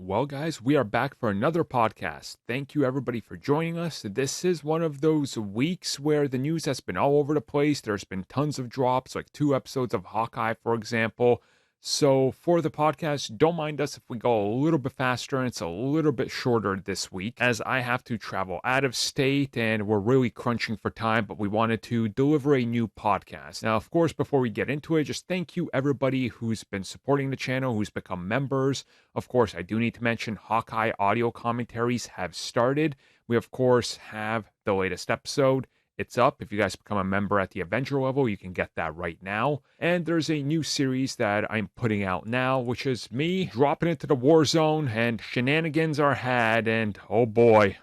Well, guys, we are back for another podcast. Thank you, everybody, for joining us. This is one of those weeks where the news has been all over the place. There's been tons of drops, like 2 episodes of Hawkeye, for example. So, for the podcast, don't mind us if we go a little bit faster and it's a little bit shorter this week, as I have to travel out of state and we're really crunching for time, but we wanted to deliver a new podcast. Now, of course, before we get into it, just thank you, everybody who's been supporting the channel, who's become members. Of course, I do need to mention Hawkeye audio commentaries have started. We, of course, have the latest episode. It's up. If you guys become a member at the Avenger level, you can get that right now. And there's a new series that I'm putting out now, which is me dropping into the war zone, and shenanigans are had, and oh boy,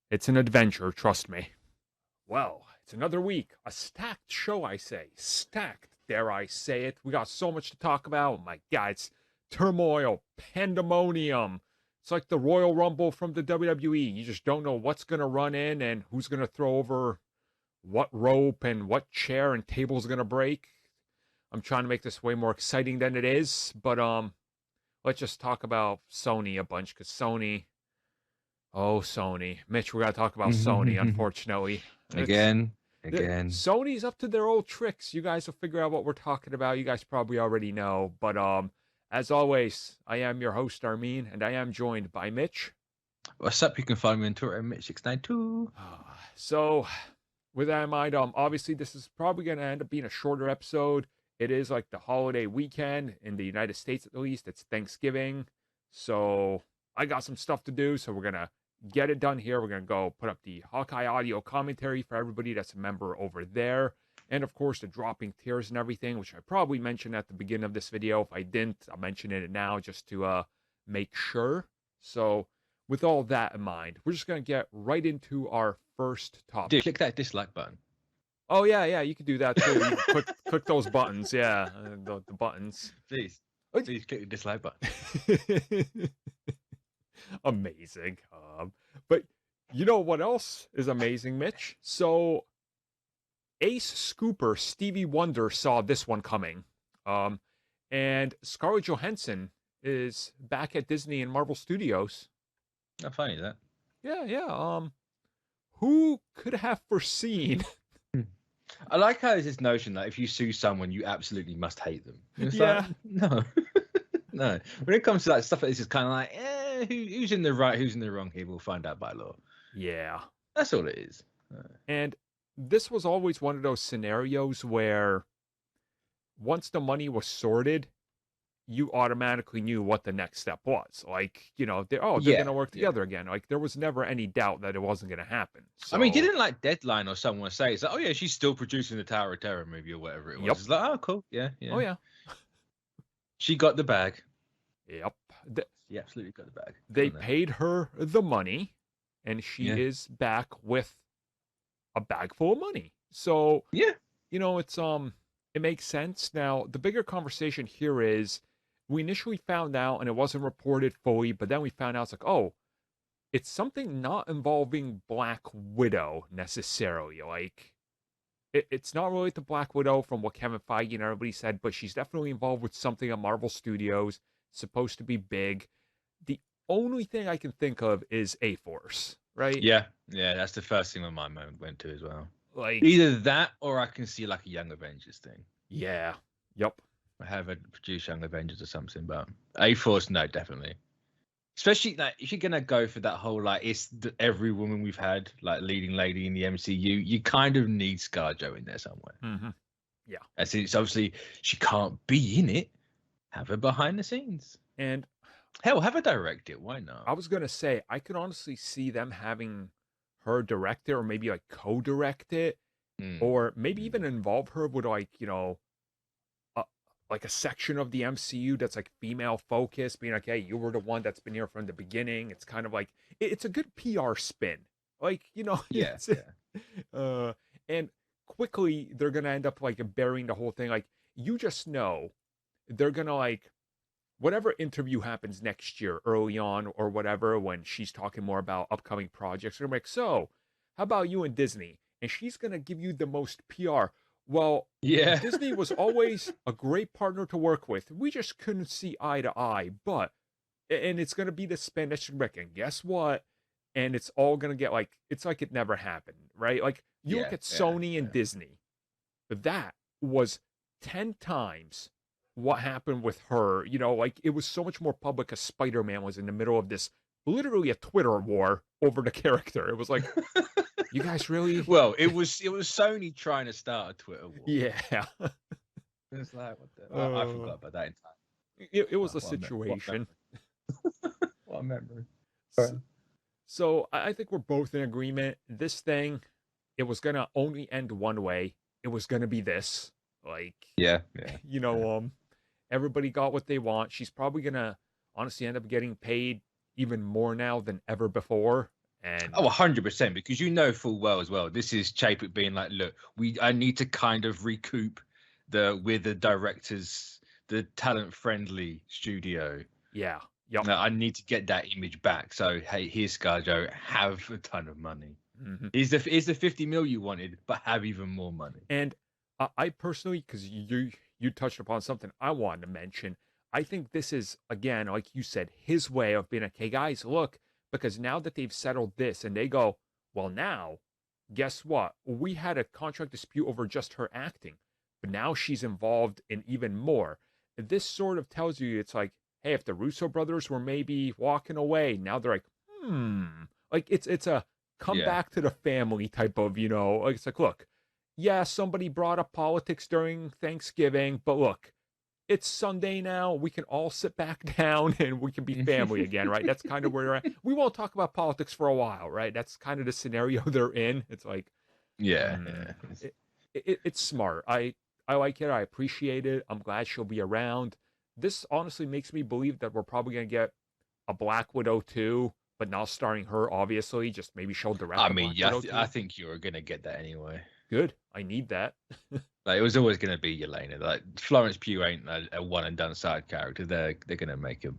it's an adventure, trust me. Well, it's another week. A stacked show, I say. Stacked, dare I say it. We got so much to talk about. Oh my God, it's turmoil, pandemonium. It's like the Royal Rumble from the WWE. You just don't know what's going to run in and who's going to throw over what rope and what chair and table is going to break. I'm trying to make this way more exciting than it is, but let's just talk about Sony a bunch, because Sony, Mitch, we got to talk about Sony, unfortunately. Again. Sony's up to their old tricks. You guys will figure out what we're talking about. You guys probably already know, but as always, I am your host, Armin, and I am joined by Mitch. What's up? You can find me on Twitter at Mitch692. So, with that in mind, obviously this is probably going to end up being a shorter episode. It is like the holiday weekend in the United States, at least. It's Thanksgiving. So I got some stuff to do. So we're going to get it done here. We're going to go put up the Hawkeye audio commentary for everybody that's a member over there. And of course, the dropping tiers and everything, which I probably mentioned at the beginning of this video. If I didn't, I'm mentioning it now just to make sure. So with all that in mind, we're just going to get right into our first topic. Dude, click that dislike button. Oh, yeah, you can do that too. You click those buttons, yeah, the buttons. Please click the dislike button. Amazing. But you know what else is amazing, Mitch? So Ace Scooper Stevie Wonder saw this one coming. And Scarlett Johansson is back at Disney and Marvel Studios. How funny is that? Yeah. Who could have foreseen? I like how there's this notion that if you sue someone, you absolutely must hate them. It's Yeah. No. No. When it comes to that stuff like this, it's kind of like, who's in the right, who's in the wrong here? We'll find out by law. Yeah. That's all it is. And this was always one of those scenarios where once the money was sorted, you automatically knew what the next step was. Like, they're going to work together again. Like, there was never any doubt that it wasn't going to happen. So, I mean, didn't like Deadline or someone say, it's like, oh yeah, she's still producing the Tower of Terror movie or whatever it was. Yep. It's like, oh, cool. Yeah. Oh, yeah. She got the bag. Yep. She absolutely got the bag. They paid her the money, and she is back with a bag full of money. So, it's, it makes sense. Now, the bigger conversation here is, we initially found out, and it wasn't reported fully, but then we found out it's like, oh, it's something not involving Black Widow necessarily. Like, it's not really the Black Widow from what Kevin Feige and everybody said, but she's definitely involved with something at Marvel Studios, supposed to be big. The only thing I can think of is A-Force, right? Yeah, that's the first thing my mind went to as well. Like, either that or I can see like a Young Avengers thing. Yeah. Yep. I have a produce Young Avengers or something, but A-Force, no, definitely. Especially like if you're gonna go for that whole like it's every woman we've had like leading lady in the MCU, you kind of need ScarJo in there somewhere. Mm-hmm. Yeah. And since obviously she can't be in it, have her behind the scenes. And hell, have her direct it. Why not? I was gonna say I could honestly see them having her direct it, or maybe like co-direct it, or maybe even involve her with like like a section of the MCU that's like female focused, being like, hey, you were the one that's been here from the beginning. It's kind of like, it's a good PR spin. Like, Yeah. And quickly they're going to end up like burying the whole thing. Like, you just know they're going to like, whatever interview happens next year, early on or whatever, when she's talking more about upcoming projects, they're like, so how about you and Disney? And she's going to give you the most PR. Well, Disney was always a great partner to work with. We just couldn't see eye to eye. But and it's gonna be this spin that's back. And guess what? And it's all gonna get like it's like it never happened, right? Like you look Yeah, at yeah, Sony and yeah. Disney, that was 10 times what happened with her. You know, like it was so much more public as Spider-Man was in the middle of this literally a Twitter war over the character. It was like, you guys really? Well, it was Sony trying to start a Twitter war. Yeah. It's like what the I forgot about that entirely. It was Oh, a situation. What a memory. So I think we're both in agreement. This thing, it was gonna only end one way. It was gonna be this. Like, Yeah, yeah. you know, everybody got what they want. She's probably gonna honestly end up getting paid even more now than ever before. And Oh, 100%, because you know full well as well. This is Chapek being like, look, I need to kind of recoup with the directors, the talent friendly studio. yeah, yep. I need to get that image back. So hey, here's ScarJo, have a ton of money. Mhm. Is the 50 mil you wanted, but have even more money. And I personally, because you touched upon something I wanted to mention, I think this is again, like you said, his way of being like, hey guys, look, because now that they've settled this, and they go, well, now, guess what? We had a contract dispute over just her acting, but now she's involved in even more. This sort of tells you it's like, hey, if the Russo brothers were maybe walking away, now they're like, like it's a come Yeah. back to the family type of, you know, like it's like, look, yeah, somebody brought up politics during Thanksgiving, but look, it's Sunday now. We can all sit back down and we can be family again, right? That's kind of where they're at. We won't talk about politics for a while, right? That's kind of the scenario they're in. It's like, Yeah, mm, yeah. it's smart. I like it. I appreciate it. I'm glad she'll be around. This honestly makes me believe that we're probably gonna get a Black Widow too, but not starring her. Obviously, just maybe she'll direct I the mean, Black yeah, Widow too. I think you're gonna get that anyway. Good. I need that. Like, it was always gonna be Yelena. Like, Florence Pugh ain't a one and done side character. They're gonna make a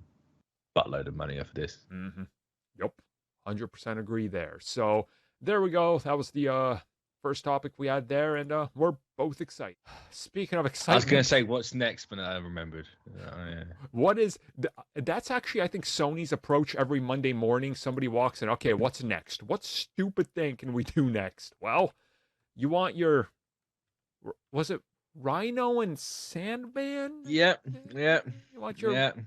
buttload of money off of this. Mm-hmm. Yep. 100% agree there. So there we go. That was the first topic we had there, and we're both excited. Speaking of I was excitement, gonna say what's next, but I remembered. Yeah. what is that's actually I think Sony's approach every Monday morning. Somebody walks in. Okay, what's next? What stupid thing can we do next? Well, you want your was it Rhino and Sandman? Yep. Yep. You want your Yep.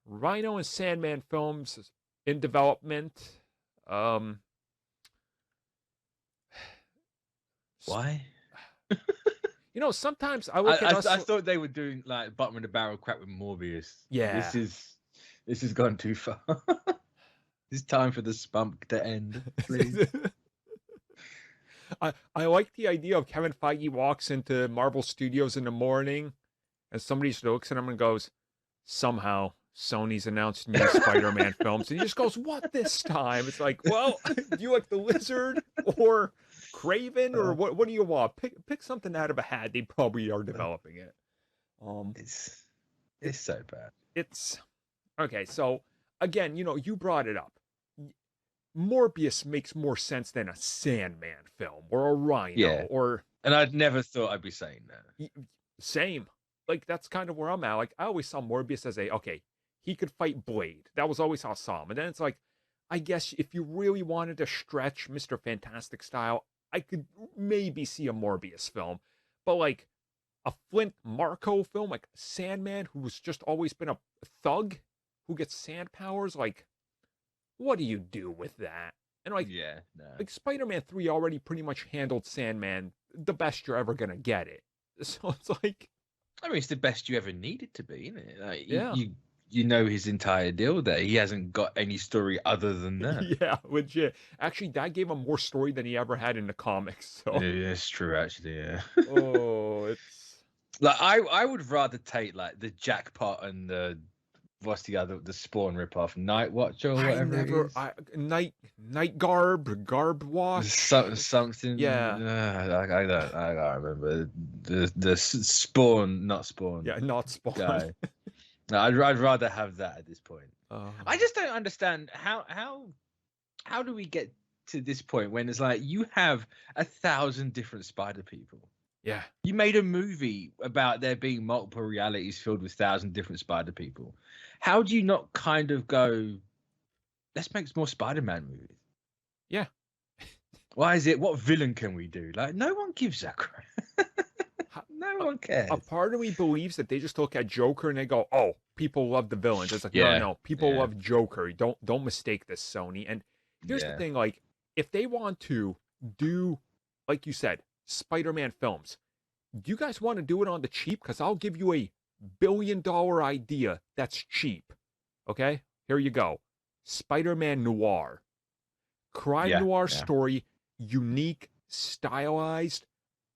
Rhino and Sandman films in development. Um, Why? You know, sometimes I look at us. I thought they were doing like bottom of the barrel crap with Morbius. Yeah. This has gone too far. It's time for the spunk to end, please. I like the idea of Kevin Feige walks into Marvel Studios in the morning, and somebody just looks at him and goes, "Somehow Sony's announced new Spider-Man films," and he just goes, "What this time?" It's like, well, do you like the Lizard or Kraven or what? What do you want? Pick something out of a hat. They probably are developing it. It's so bad. It's okay. So again, you know, you brought it up. Morbius makes more sense than a Sandman film or a Rhino or. And I'd never thought I'd be saying that. Same. Like that's kind of where I'm at. Like I always saw Morbius as okay, he could fight Blade. That was always how I saw him. And then it's like, I guess if you really wanted to stretch Mr. Fantastic style, I could maybe see a Morbius film. But like a Flint Marco film, like Sandman, who's just always been a thug who gets sand powers, like what do you do with that? And like, like Spider-Man 3 already pretty much handled Sandman the best you're ever gonna get it. So it's like, I mean, it's the best you ever needed to be, isn't it? Like, yeah. You know his entire deal there. He hasn't got any story other than that. Yeah, legit. Actually, that gave him more story than he ever had in the comics. So yeah, it's true, actually. Yeah. Oh, it's like I would rather take like the jackpot and the what's the other Spawn ripoff, Night Watch or whatever. Night Garb Wash. Something. Yeah. I don't remember the Spawn, not Spawn. Yeah, not Spawn. Guy. No, I'd rather have that at this point. I just don't understand how do we get to this point when it's like you have 1,000 different Spider people. Yeah. You made a movie about there being multiple realities filled with 1,000 different Spider people. how do you not kind of go, let's make more Spider-Man movies? Yeah. Why is it? What villain can we do? Like, no one gives a crap. No one cares. A part of me believes that they just look at Joker and they go, "Oh, people love the villains." It's like, Yeah, no, people yeah. love Joker. Don't mistake this, Sony. And here's the thing: like, if they want to do, like you said, Spider-Man films, do you guys want to do it on the cheap? Because I'll give you a billion-dollar idea that's cheap. Okay, here you go: Spider-Man Noir, crime noir story, unique, stylized,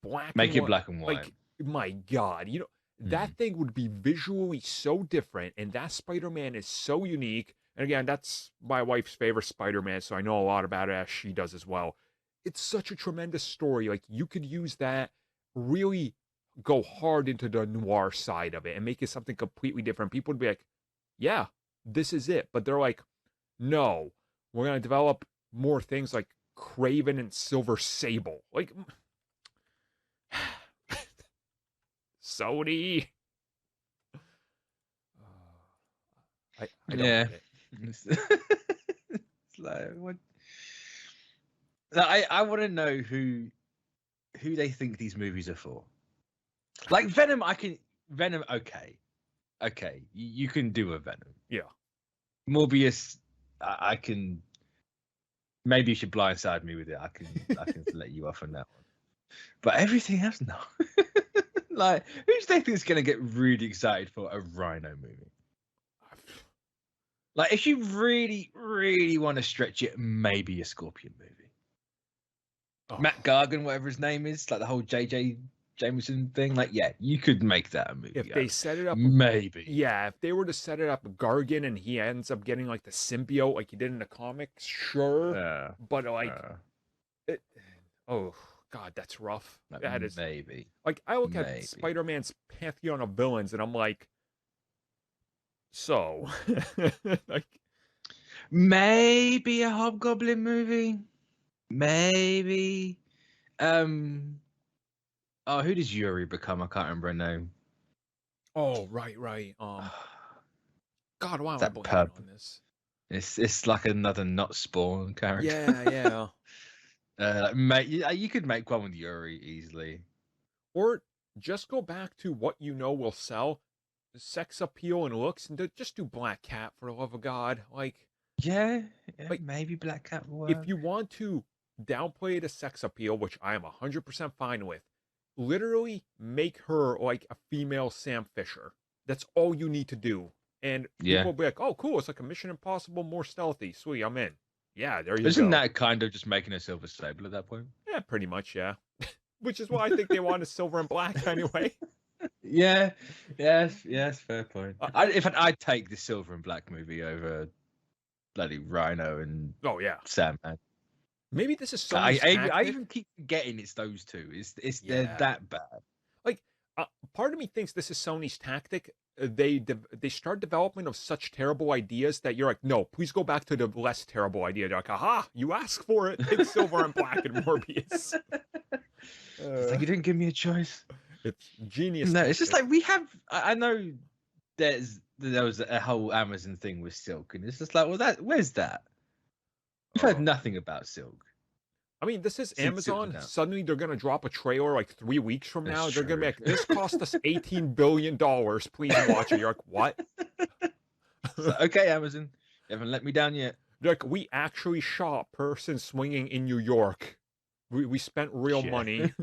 black. Make and it white. black and white. Like, my God, you know, that thing would be visually so different, and that Spider-Man is so unique. And again, that's my wife's favorite Spider-Man, so I know a lot about it as she does as well. It's such a tremendous story. Like, you could use that, really go hard into the noir side of it and make it something completely different. People would be like, yeah, this is it. But they're like, no, we're going to develop more things like Kraven and Silver Sable. Like, Sony. I don't get it. It's like, what? I want to know who they think these movies are for. Like Venom, Venom. Okay, you can do a Venom. Yeah. Morbius, I can. Maybe you should blindside me with it. I can let you off on that one. But everything else, no. Like, who do you think is going to get really excited for a Rhino movie? Like, if you really, really want to stretch it, maybe a Scorpion movie. Oh. Matt Gargan, whatever his name is, like the whole J.J. Jameson thing. Like, yeah, you could make that a movie. If they set it up, maybe. Yeah, if they were to set it up, Gargan, and he ends up getting like the symbiote, like he did in the comics, sure. But like, oh God, that's rough. Like, that is maybe. Like, I look at Spider-Man's pantheon of villains, and I'm like, so, like, maybe a Hobgoblin movie. Maybe. Oh, who does Yuri become? I can't remember her name. Oh, right. God, why am I blanking on this? It's like another not Spawn character. Yeah. You could make one with Yuri easily. Or just go back to what you know will sell, sex appeal and looks, and just do Black Cat, for the love of God. Like, yeah, like, maybe Black Cat will work. If you want to downplay the sex appeal, which I am 100% fine with, literally make her like a female Sam Fisher. That's all you need to do. And people will be like, oh, cool, it's like a Mission Impossible, more stealthy. Sweet, I'm in. Yeah, there you go. Isn't that kind of just making a Silver Sable at that point? Yeah, pretty much, yeah. Which is why I think they want a silver and black anyway. Yes, fair point. I'd take the silver and black movie over bloody Rhino and Sandman. Maybe this is Sony's I even keep forgetting it's those two. They're that bad. Like, part of me thinks this is Sony's tactic. They start development of such terrible ideas that you're like, no, please go back to the less terrible idea. They're like, aha, you asked for it. It's silver and black and Morbius. It's like, you didn't give me a choice. It's genius. No, it's just like we have. I know there was a whole Amazon thing with Silk, and it's just like, well, where's that? We've heard nothing about Silk. I mean, this is Amazon. Suddenly, they're gonna drop a trailer like 3 weeks from now. They're gonna be like, "This cost us $18 billion. Please watch it." You're like, "What?" Okay, Amazon, you haven't let me down yet. They're like, we actually shot person swinging in New York. We spent real money.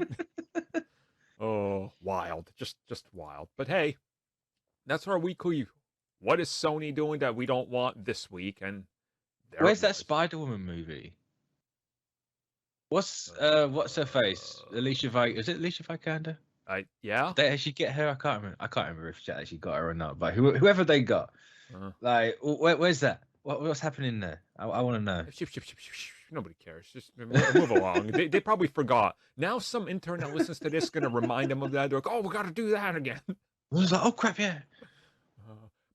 Oh, wild, just wild. But hey, that's our weekly. What is Sony doing that we don't want this week? And where's that Spider-Woman movie? What's her face? Alicia Is it Alicia Vikander? Yeah. Did she get her? I can't remember if she actually got her or not. But whoever they got, like, where's that? What's happening there? I want to know. Nobody cares. Just move along. They probably forgot. Now some intern that listens to this is gonna remind them of that. They're like, oh, we got to do that again. I was like, oh crap, yeah.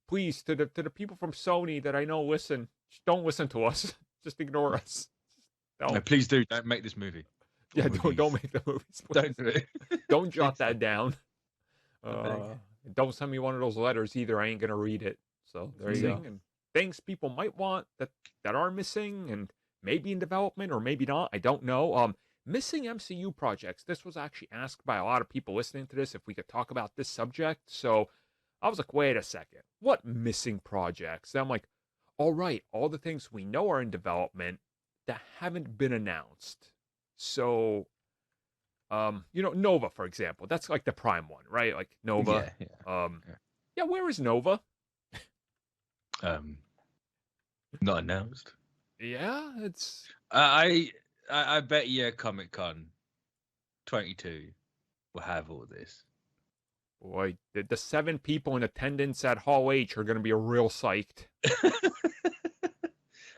Please, to the people from Sony that I know listen, just don't listen to us. Just ignore us. No, please do. Don't make this movie. Yeah, don't make the movies. Please. Don't do it. Don't jot that down. Don't send me one of those letters either. I ain't gonna read it. So there you go. And things people might want that are missing and maybe in development or maybe not. I don't know. Missing MCU projects. This was actually asked by a lot of people listening to this if we could talk about this subject. So I was like, wait a second. What missing projects? And I'm like, all right, all the things we know are in development that haven't been announced. So, Nova, for example, that's like the prime one, right? Like Nova. Yeah, where is Nova? Not announced. Yeah, it's. I bet you Comic-Con 22 will have all this. Boy, the 7 people in attendance at Hall H are going to be real psyched.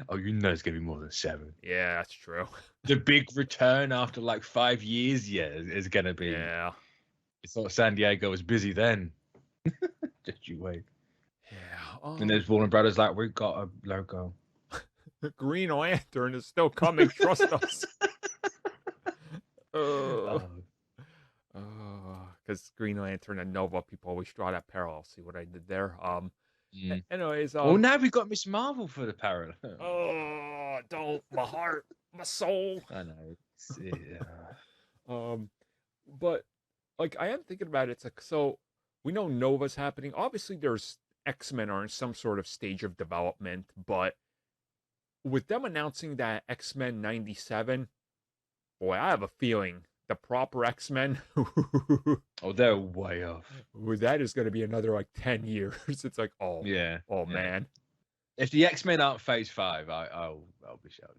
Oh, it's going to be more than 7. Yeah, that's true. The big return after like 5 years, is going to be. Yeah. It's thought San Diego was busy then. Just you wait. Yeah. And there's Warner Brothers like, we've got a logo. Green Lantern is still coming. Trust us. Because Green Lantern and Nova, people always draw that parallel. See what I did there? Anyways. Well, now we've got Miss Marvel for the parallel. Oh, don't. My heart. My soul. I know. But, like, I am thinking about it. It's like, so we know Nova's happening. Obviously, there's X-Men are in some sort of stage of development, but with them announcing that X-Men 97, boy, I have a feeling the proper X-Men. Oh, they're way off. That is going to be another like 10 years. It's like, man. If the X-Men aren't Phase 5, I'll be shocked.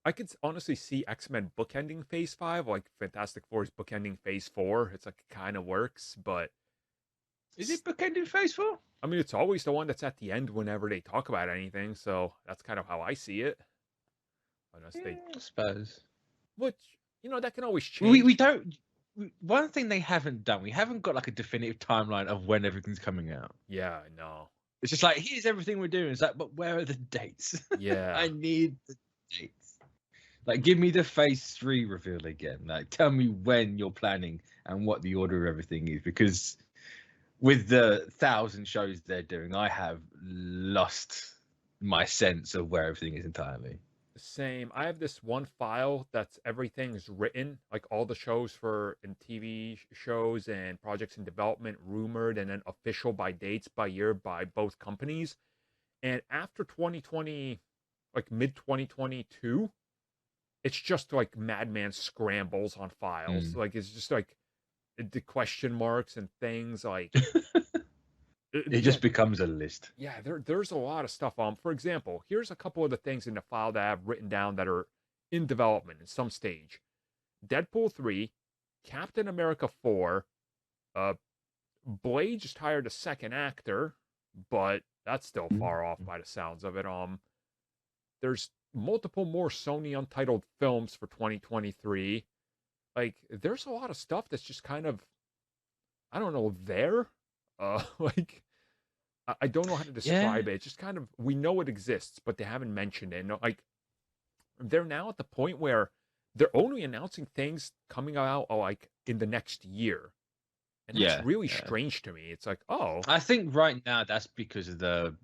I could honestly see X-Men bookending Phase 5, like Fantastic Four is bookending Phase 4. It's like it kind of works, but is it bookending Phase 4? I mean, it's always the one that's at the end whenever they talk about anything, so that's kind of how I see it. Unless I suppose. Which, that can always change. We don't. One thing they haven't done, we haven't got like a definitive timeline of when everything's coming out. Yeah, I know. It's just like, here's everything we're doing. It's like, but where are the dates? Yeah. I need the dates. Like, give me the Phase 3 reveal again. Like, tell me when you're planning and what the order of everything is, because with the 1,000 shows they're doing, I have lost my sense of where everything is entirely. Same. I have this one file that's everything's written, like all the shows and TV shows and projects in development, rumored, and then official by dates by year by both companies. And after 2020, like mid 2022, it's just like madman scrambles on files. Like it's just like the question marks and things like it just becomes a list. Yeah, there's a lot of stuff. For example, here's a couple of the things in the file that I've written down that are in development in some stage. Deadpool 3, Captain America 4, Blade just hired a second actor, but that's still far off by the sounds of it. There's multiple more Sony Untitled films for 2023. Like, there's a lot of stuff that's just kind of, I don't know, there. Like, I don't know how to describe it. It's just kind of, we know it exists, but they haven't mentioned it. And, like, they're now at the point where they're only announcing things coming out, like, in the next year. And that's really strange to me. It's like, I think right now that's because of the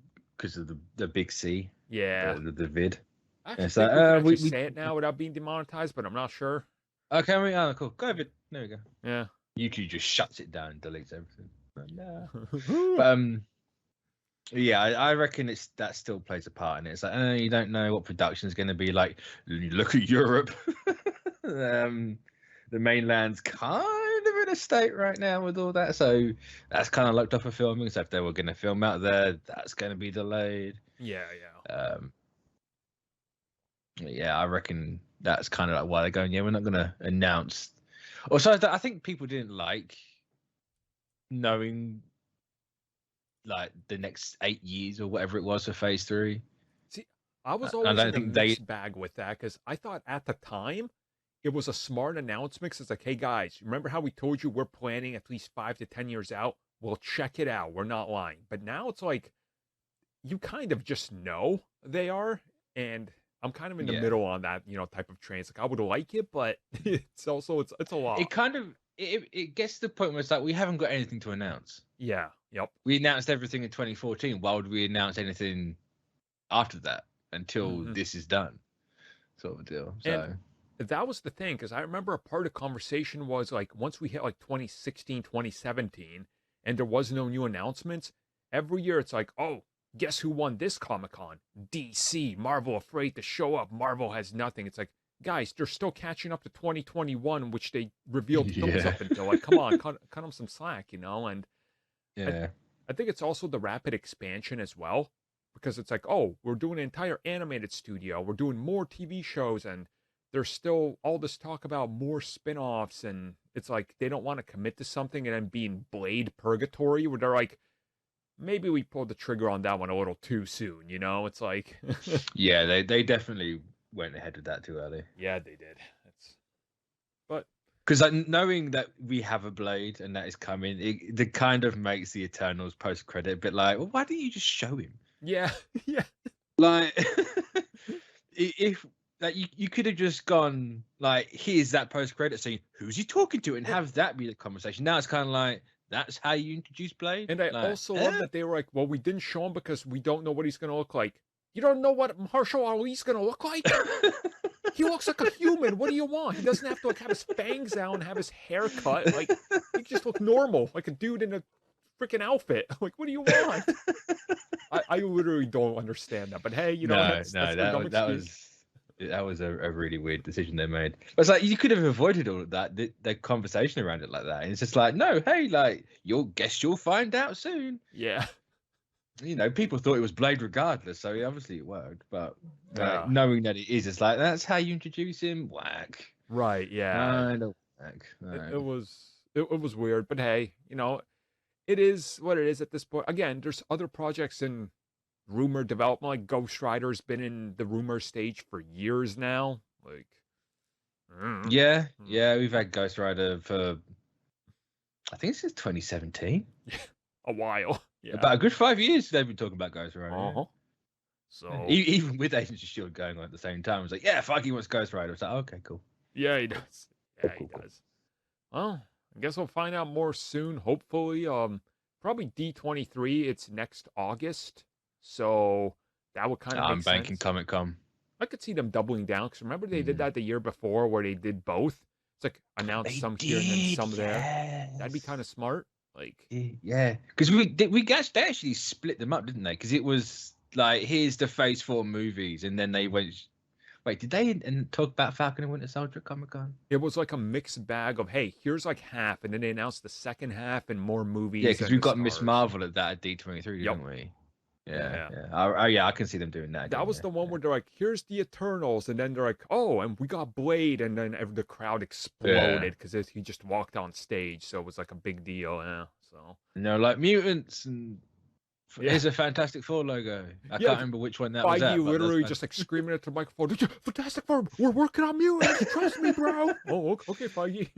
big C. Yeah. The vid. I think we say it now without being demonetized, but I'm not sure. Okay, cool. Go vid. There we go. Yeah. YouTube just shuts it down and deletes everything. But yeah, I reckon that still plays a part in it. It's like, you don't know what production is going to be like. You look at Europe. The mainland's kind of in a state right now with all that, so that's kind of locked up for filming. So if they were going to film out there, that's going to be delayed. Yeah. Yeah, I reckon that's kind of like why they're going. Yeah, we're not going to announce. Also, I think people didn't like knowing like the next 8 years or whatever it was for Phase 3. See, I was always in a mixed bag with that, because I thought at the time it was a smart announcement. It's like, hey guys, remember how we told you we're planning at least 5 to 10 years out? Well, check it out. We're not lying. But now it's like, you kind of just know they are. And I'm kind of in the middle on that, type of train. It's like, I would like it, but it's also, it's a lot. It kind of, it gets to the point where it's like, we haven't got anything to announce. Yeah. Yep. We announced everything in 2014. Why would we announce anything after that until Mm-hmm. this is done? Sort of deal. And So that was the thing, because I remember a part of the conversation was like, once we hit like 2016, 2017, and there was no new announcements, every year it's like, oh, guess who won this Comic Con? DC. Marvel afraid to show up. Marvel has nothing. It's like, guys, they're still catching up to 2021, which they revealed films yeah, up until. Like, come on, cut them some slack, And I, yeah, I think it's also the rapid expansion as well, because it's like, oh, we're doing an entire animated studio, we're doing more TV shows, and there's still all this talk about more spin-offs, and it's like they don't want to commit to something and then being Blade purgatory, where they're like, maybe we pulled the trigger on that one a little too soon, It's like, yeah. They definitely went ahead with that too early. yeah, they did. But Because like, knowing that we have a Blade and that is coming, it kind of makes the Eternals post credit a bit like, well, why didn't you just show him? yeah, yeah, Like, if like you could have just gone like, here's that post credit scene. Who's he talking to, and have that be the conversation. Now it's kind of like, that's how you introduce Blade. and I Like, also love that they were like, well, we didn't show him because we don't know what he's gonna look like. You don't know what Marshall Ali's gonna look like? He looks like a human. What do you want? He doesn't have to like have his fangs out and have his hair cut. Like, he just look normal, like a dude in a freaking outfit. Like, what do you want? I literally don't understand that. But hey, that's the dumb excuse. That was a really weird decision they made. But it's like, you could have avoided all of that, the conversation around it like that. And it's just like, no, hey, like, you'll find out soon. Yeah. People thought it was Blade regardless, so obviously it worked. But Yeah. knowing that it is, it's like, that's how you introduce him. Whack. Right. Yeah. Kind of whack. It was weird, but hey, it is what it is at this point. Again, there's other projects in rumor development. Like Ghost Rider's been in the rumor stage for years now. Like, yeah, we've had Ghost Rider for, I think, since 2017. a while. Yeah. About a good 5 years they've been talking about Ghost Rider. Uh-huh. So even with Agents of Shield going on at the same time, it's like, yeah, fuck, he wants Ghost Rider. It's like, okay, cool. yeah, he does. Yeah, he does. Well, I guess we'll find out more soon. Hopefully, probably D23. It's next August, so that would kind of. I'm banking Comic Con. I could see them doubling down, because remember they did that the year before where they did both. It's like announce some here and then some there. That'd be kind of smart. Like, yeah, because they actually split them up, didn't they? Because it was like, here's the Phase 4 movies, and then they went. Wait, did they talk about Falcon and Winter Soldier at Comic Con? It was like a mixed bag of, hey, here's like half, and then they announced the second half and more movies. Yeah, because we've got Miss Marvel at that at D23, didn't we? Yeah. I can see them doing that. That was the one where they're like, here's the Eternals, and then they're like, oh, and we got Blade, and then the crowd exploded because he just walked on stage, so it was like a big deal. Yeah, so like mutants, and here's a Fantastic Four logo. I can't remember which one that was. Feige literally just like screaming at the microphone, Fantastic Four, we're working on mutants, trust me, bro. Oh, okay, Feige.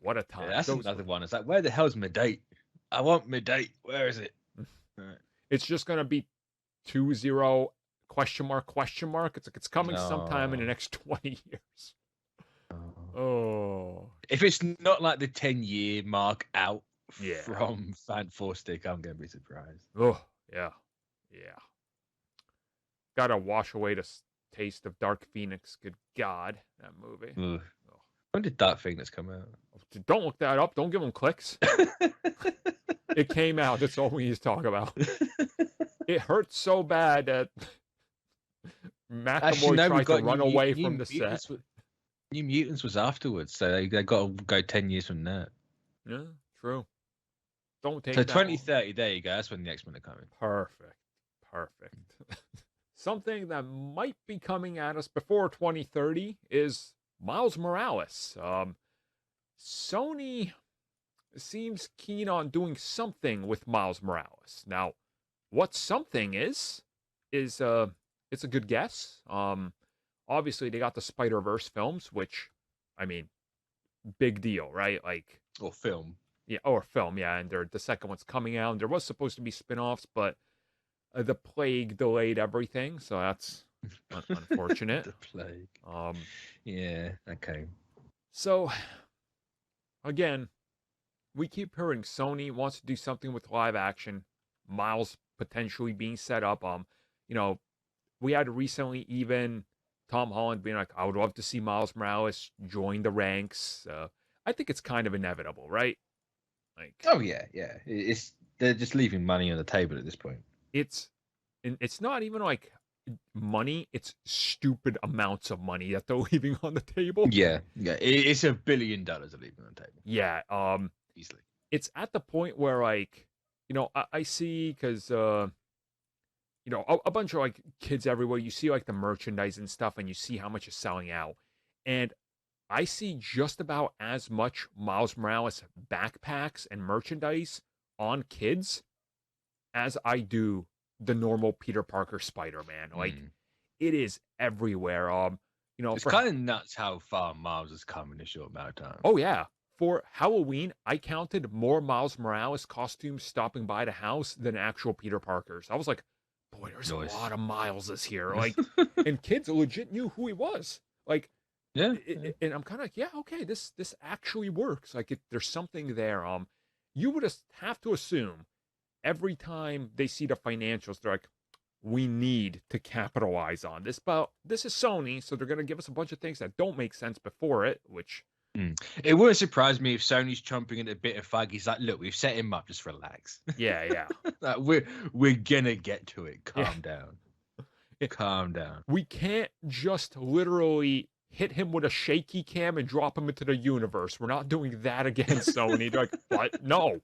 What a time. Yeah, that's another one. It's like, where the hell's my date? I want my date. Where is it? Right. It's just gonna be 20 ? It's like, it's coming sometime in the next 20 years. Oh. If it's not like the 10-year mark out Yeah. from Fan Four Stick, I'm gonna be surprised. Oh, yeah. Yeah. Gotta wash away the taste of Dark Phoenix. Good God, that movie. Ugh. When did Dark Phoenix come out? Don't look that up. Don't give them clicks. It came out. That's all we need to talk about. It hurt so bad that McAvoy tried to run away from the set. New Mutants was afterwards, so they got to go 10 years from that. Yeah, true. Don't take so that 2030, there you go. That's when the X-Men are coming. Perfect. Something that might be coming at us before 2030 is Miles Morales. Sony seems keen on doing something with Miles Morales. Now, what something is it's a good guess. Obviously they got the Spider-Verse films, which, I mean, big deal, right? Like, or film. Yeah, or film, yeah, and the second one's coming out, and there was supposed to be spin-offs, but the plague delayed everything, so that's unfortunate. The plague. Yeah, okay. So, again, we keep hearing Sony wants to do something with live action, Miles potentially being set up. You know, we had recently even Tom Holland being like, I would love to see Miles Morales join the ranks. I think it's kind of inevitable, right? Like, oh yeah, yeah. It's they're just leaving money on the table at this point. it's not even like money; it's stupid amounts of money that they're leaving on the table. Yeah, yeah. It's $1 billion they're leaving on the table. Yeah, Easily. it's at the point where like, I see because a bunch of like kids everywhere. You see like the merchandise and stuff, and you see how much is selling out. And I see just about as much Miles Morales backpacks and merchandise on kids as I do the normal Peter Parker Spider-Man. Like it is everywhere. It's kind of nuts how far Miles has come in a short amount of time. Oh yeah. For Halloween, I counted more Miles Morales costumes stopping by the house than actual Peter Parkers. I was like, boy, there's a lot of Mileses here. Like, and kids legit knew who he was. Like, yeah. And I'm kind of like, yeah, okay, this actually works. Like, there's something there. You would just have to assume every time they see the financials, they're like, we need to capitalize on this. But this is Sony, so they're gonna give us a bunch of things that don't make sense before it, which. It wouldn't surprise me if Sony's chomping at a bit of fag. He's like, look, we've set him up, just relax. Yeah. Like, we're gonna get to it. Calm down. Calm down. We can't just literally hit him with a shaky cam and drop him into the universe. We're not doing that again, Sony. They're like, what? No.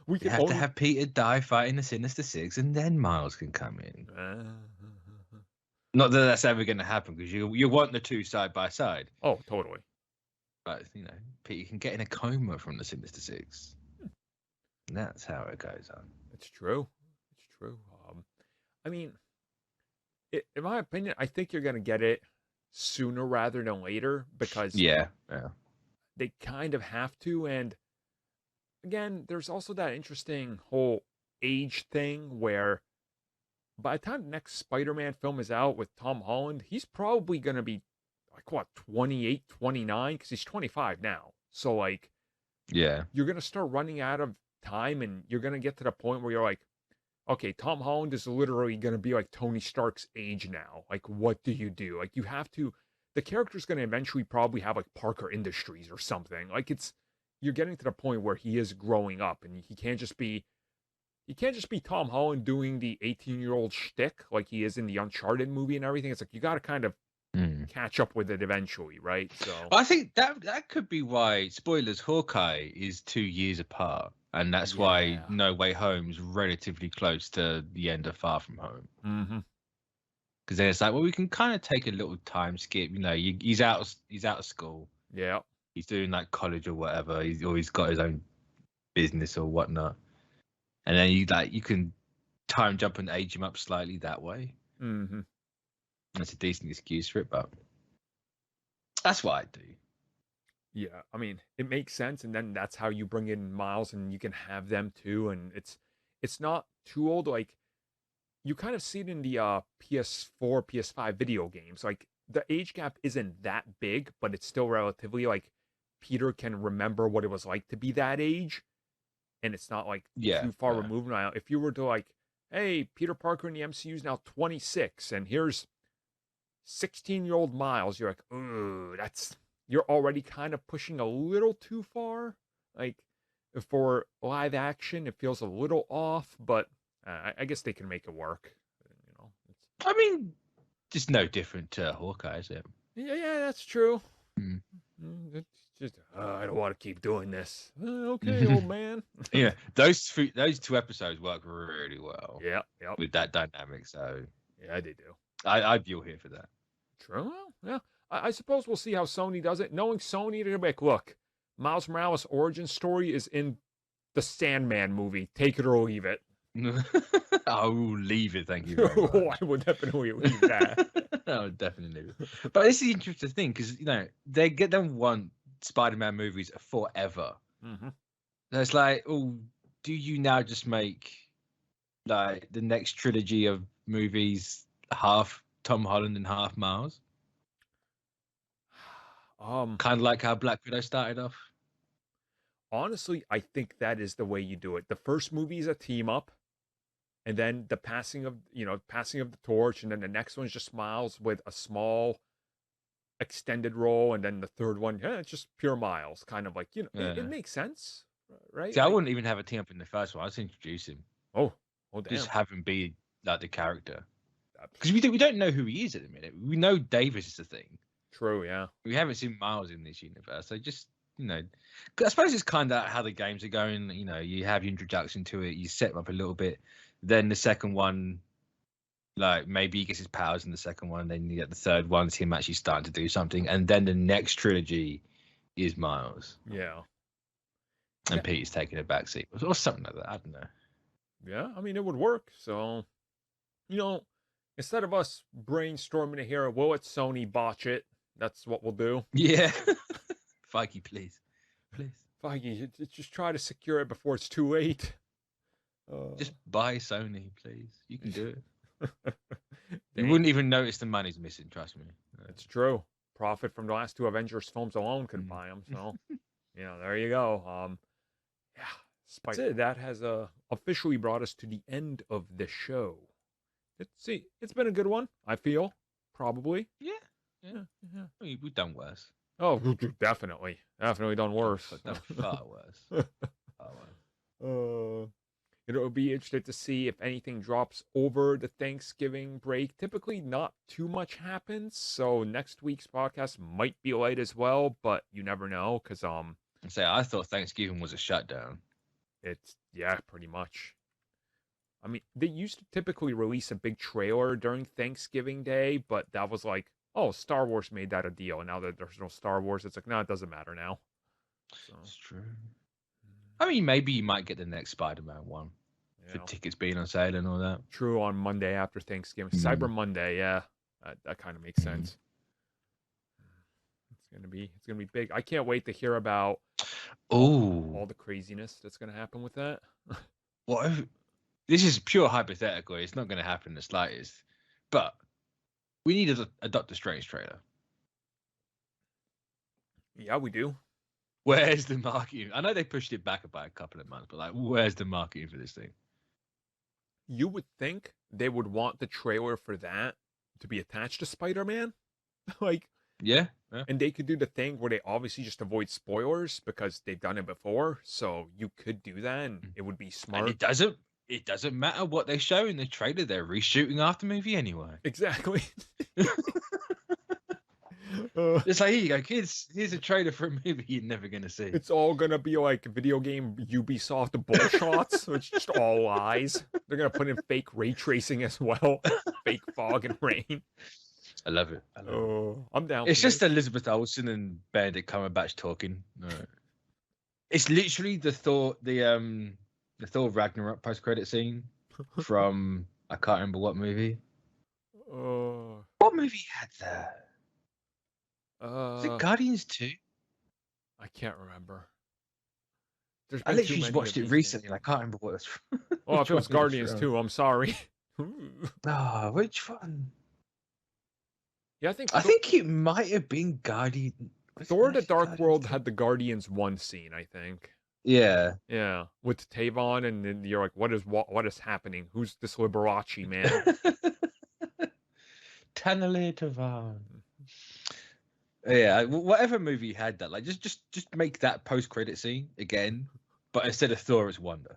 We have to have Peter die fighting the Sinister Six, and then Miles can come in. Not that that's ever going to happen, because you want the two side by side. Oh, totally. But Peter can get in a coma from the Sinister Six. And that's how it goes on. It's true. I mean, in my opinion, I think you're going to get it sooner rather than later, because they kind of have to. And again, there's also that interesting whole age thing where by the time the next Spider-Man film is out with Tom Holland, he's probably going to be like, what, 28, 29? Because he's 25 now. So, like, you're going to start running out of time, and you're going to get to the point where you're like, okay, Tom Holland is literally going to be like Tony Stark's age now. Like, what do you do? Like, you have to, the character's going to eventually probably have like Parker Industries or something. Like, you're getting to the point where he is growing up, and he can't just be Tom Holland doing the 18-year-old shtick like he is in the Uncharted movie and everything. It's like, you got to kind of catch up with it eventually, right? So I think that could be why, spoilers, Hawkeye is 2 years apart. And that's why No Way Home is relatively close to the end of Far From Home. Because then it's like, well, we can kind of take a little time skip. He's out of school. Yeah. He's doing like college or whatever. He's got his own business or whatnot. And then you can time jump and age him up slightly that way. That's a decent excuse for it, but that's what I do. Yeah, I mean, it makes sense, and then that's how you bring in Miles, and you can have them too, and it's not too old. Like, you kind of see it in the PS4, PS5 video games. Like, the age gap isn't that big, but it's still relatively, like, Peter can remember what it was like to be that age, and it's not like too far removed now. If you were to like, hey, Peter Parker in the MCU is now 26, and here's 16-year-old Miles, you're like, ooh, you're already kind of pushing a little too far. Like, for live action, it feels a little off, but I guess they can make it work. I mean, just no different to Hawkeye, is it? Yeah, that's true. It's just, I don't want to keep doing this. Okay, old man. Yeah, those two episodes work really well. Yeah. With that dynamic, so yeah, they do. I'd be all here for that. True. Yeah. I suppose we'll see how Sony does it. Knowing Sony, they're like, look, Miles Morales' origin story is in the Sandman movie. Take it or leave it. I'll leave it, thank you very much. I would definitely leave that. I would definitely leave it. But this is the interesting thing, because, they get them one Spider-Man movies forever. So it's like, do you now just make, like, the next trilogy of movies half Tom Holland and half Miles? Kind of like how Black Widow started off. honestly, I think that is the way you do it. The first movie is a team up, and then the passing of the torch, and then the next one's just Miles with a small extended role, and then the third one, yeah, it's just pure Miles, kind of like it Yeah. makes sense, right? See, I Like, wouldn't even have a team up in the first one. I'd just introduce him. oh, Just damn, have him be like the character. that's Because we don't know who he is at the minute. We know Davis is the thing. true, yeah, We haven't seen Miles in this universe. So just, 'cause I suppose it's kind of how the games are going. You have your introduction to it, you set him up a little bit. Then the second one, like maybe he gets his powers in the second one, and then you get the third one, it's him actually starting to do something. And then the next trilogy is Miles. yeah, And yeah, Pete's taking a backseat or something like that. I don't know. yeah. I mean, it would work. So, you know, instead of us brainstorming it here, will it Sony botch it? That's what we'll do. Yeah. Feige, please. Please. Feige, just try to secure it before it's too late. Just buy Sony, please. You can do it. You Dang, wouldn't even notice the money's missing, trust me. it's true. Profit from the last two Avengers films alone could buy them. So, there you go. Yeah, that's it. That has officially brought us to the end of the show. It's been a good one. I feel probably. Yeah. Yeah. We've done worse. Oh, definitely done worse. Done far worse. Far worse. It'll be interesting to see if anything drops over the Thanksgiving break. Typically, not too much happens, so next week's podcast might be late as well. But you never know, because I thought Thanksgiving was a shutdown. it's pretty much. I mean, they used to typically release a big trailer during Thanksgiving Day, but that was like, oh, Star Wars made that a deal, and now that there's no Star Wars, it's like, no, it doesn't matter now. So, It's true. I mean, maybe you might get the next Spider-Man one for tickets being on sale and all that. True, on Monday after Thanksgiving, Cyber Monday, yeah, that kind of makes sense. It's gonna be big. I can't wait to hear about all the craziness that's gonna happen with that. What if, this is pure hypothetical. It's not going to happen the slightest. But we need a Doctor Strange trailer. Yeah, we do. Where's the marketing? I know they pushed it back by a couple of months, but like, where's the marketing for this thing? You would think they would want the trailer for that to be attached to Spider-Man, like, yeah. and they could do the thing where they obviously just avoid spoilers because they've done it before. So you could do that, and it would be smart. And it doesn't matter what they show in the trailer. They're reshooting after movie anyway. Exactly. It's like, here you go, kids. Here's a trailer for a movie you're never gonna see. It's all gonna be like video game Ubisoft bull shots. It's just all lies. They're gonna put in fake ray tracing as well, fake fog and rain. I love it. I'm down. It's just Elizabeth Olsen and Benedict Cumberbatch talking. It's literally the Thor Ragnarok post-credit scene from I can't remember what movie. What movie had that? Is it Guardians 2? I can't remember. I literally just watched it recently and I can't remember what it was from. Oh, if it was Guardians 2, I'm sorry. Which one? Yeah, I think it might have been Guardian. Thor: The Dark World had the Guardians 1 scene, I think. Yeah. Yeah, with Tavon, and then you're like, what is happening? Who's this Liberace man? Tanale Tavon. Yeah, whatever movie had that, like just make that post-credit scene again, but instead of Thor, it's Wanda.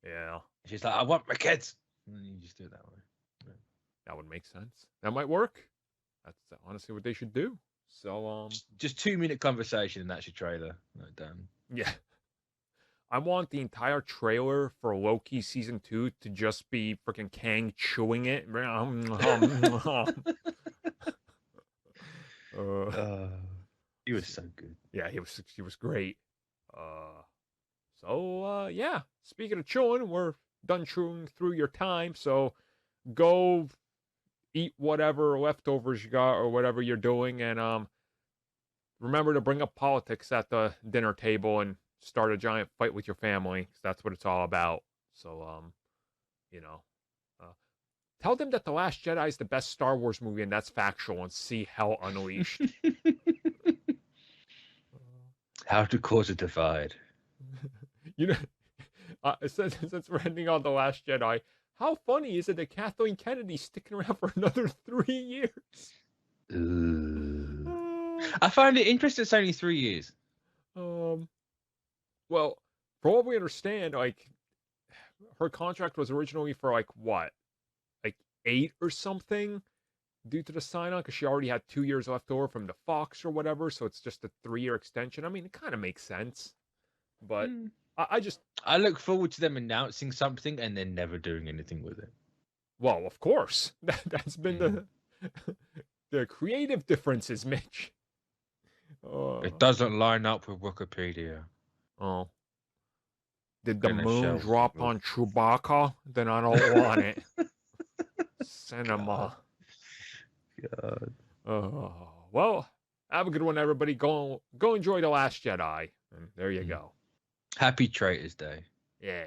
Yeah. She's like, I want my kids. And you just do it that way. Yeah. That would make sense. That might work. That's honestly what they should do. So just 2-minute conversation and that's your trailer. Like, done. Yeah. I want the entire trailer for Loki season 2 to just be freaking Kang chewing it. He was so good. Yeah, he was great. Yeah. Speaking of chewing, we're done chewing through your time. So go eat whatever leftovers you got or whatever you're doing, and remember to bring up politics at the dinner table and start a giant fight with your family, because that's what it's all about. So tell them that The Last Jedi is the best Star Wars movie, and that's factual, and see Hell Unleashed. How to cause a divide. You know, since we're ending on The Last Jedi, how funny is it that Kathleen Kennedy's sticking around for another 3 years? I find it interesting it's only 3 years. Well, from what we understand, like, her contract was originally for, like, what? Like, 8 or something? Due to the sign-on, because she already had 2 years left over from the Fox or whatever, so it's just a 3-year extension. I mean, it kind of makes sense. But I look forward to them announcing something and then never doing anything with it. Well, of course. That's been the creative differences, Mitch. It doesn't line up with Wikipedia. Oh. Did the moon drop on Chewbacca? Then I don't want it. Cinema. God. Well, have a good one, everybody. Go enjoy The Last Jedi. And there you go. Happy Traitors Day. Yeah.